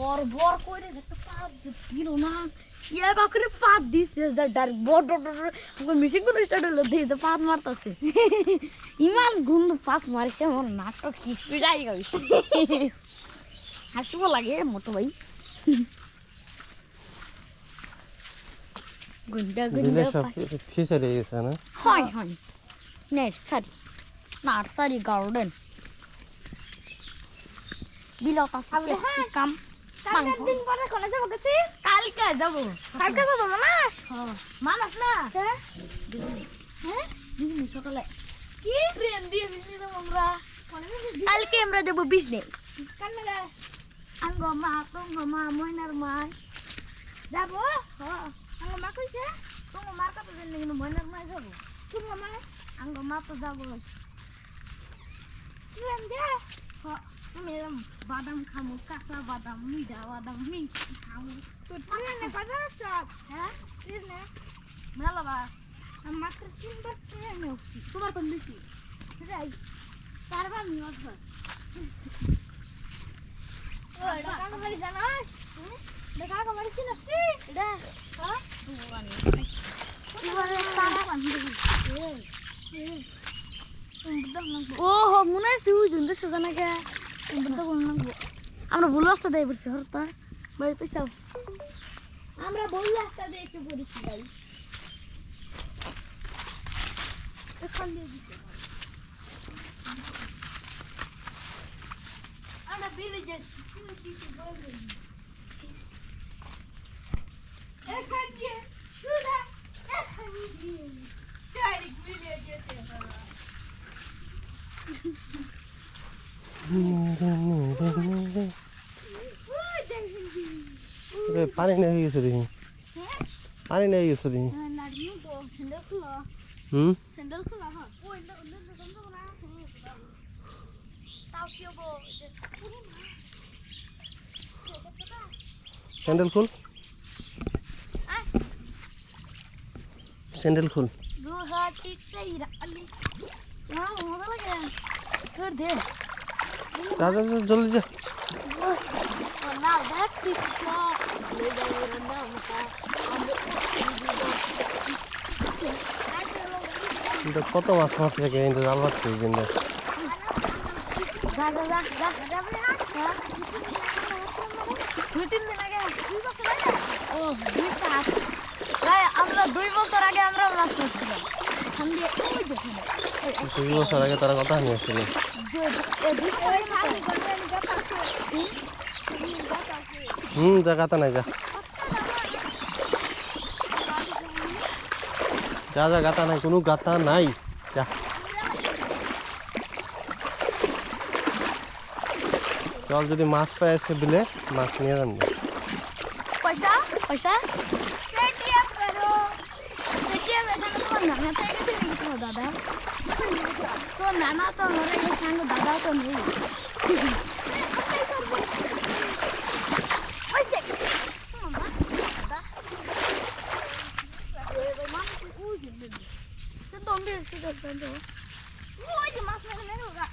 বড় বড় করে একটা পাত যে দিল না ইয়া বাকরে পাত দিছে ডাইরেক্ট বড় বড় মিশিং করে স্টার্ট হলো দিয়ে পাত মারতাছে ইমান গুন্দ পাত মারছে আমার নাকটা খিসকে যাই গেছে হাসিও লাগে মোটো ভাই গুন্ডা গুন্ডা ফিশারি গেছে না হয় হয় নার্সারি গার্ডেন বিলতা সামনে কাম কালকে দিন পরে কোনে যাব গেছি কালকে যাব মানাস মানাস না হ্যাঁ দিন সকালে কি ট্রেন দিয়ে বিজনি যাব আমরা কালকে আমরা দেব বিজনি কান্না আঙ্গমা ময়নার মা যাব আঙ্গমা কইছে তোমার মার কথা জানি কিন্তু ময়নার মা যাব তোমার মা আঙ্গমা তো যাব ট্রেন দে মেরা বাদাম খামু কাঁচা বাদাম মিঠা বাদাম মিষ্টি খামু তো ট্রেনে বাজার চপ হ্যাঁ ট্রেনে মেলাবা মাত্র 3 বার ট্রেনে উঠছি তোমার কোন বেশি যাই 4 বার নিয়ে আসবো ওই কাকা বাড়ি জানাস কাকা বাড়ি চিনিস কি এটা হ্যাঁ ও মনে আছে ওই সুজানাকে আমরা ভুল রাস্তা দিয়ে পড়ছি হরতা বাড়ি পেছাও আমরা ভুল রাস্তা দিয়ে এসে পড়েছি ভাই এখান দিয়ে দিতে আমরা বিলে যাচ্ছি এখান দিয়ে সুজা এখান দিয়ে ডাইরেক্ট বিলে যেতে পানি নেই গেছে দেখি পানি নেই গেছে দেখি স্যান্ডেল খুল স্যান্ডেল খুল যা যা যা জলদি যা কত মাছ মাছ থেকে কিন্তু জাল পাচ্ছে এই দিনটা আমরা 2 বছর আগে আমরা মাছ ধরছিলাম 2 বছর আগে তারা কথা নিয়ে আসছিল যা গাতা নাই যা যা যা গাতা নাই কোনো গাতা নাই যা চল যদি মাছ পাই আজকে বিলে মাছ নিয়ে যান পয়সা পয়সা পেটিএম করো পেটিএম এখানে তোমার নানা থেকে দিন তোমার দাদা তো নানা তো মরে গেছে সঙ্গে দাদা তো নেই ওইসে মামা দাদা ওই মামা ওই দিন তো দম দিয়ে এসে গেছে তো ওই যে মাছ মেরে মেরে ওরা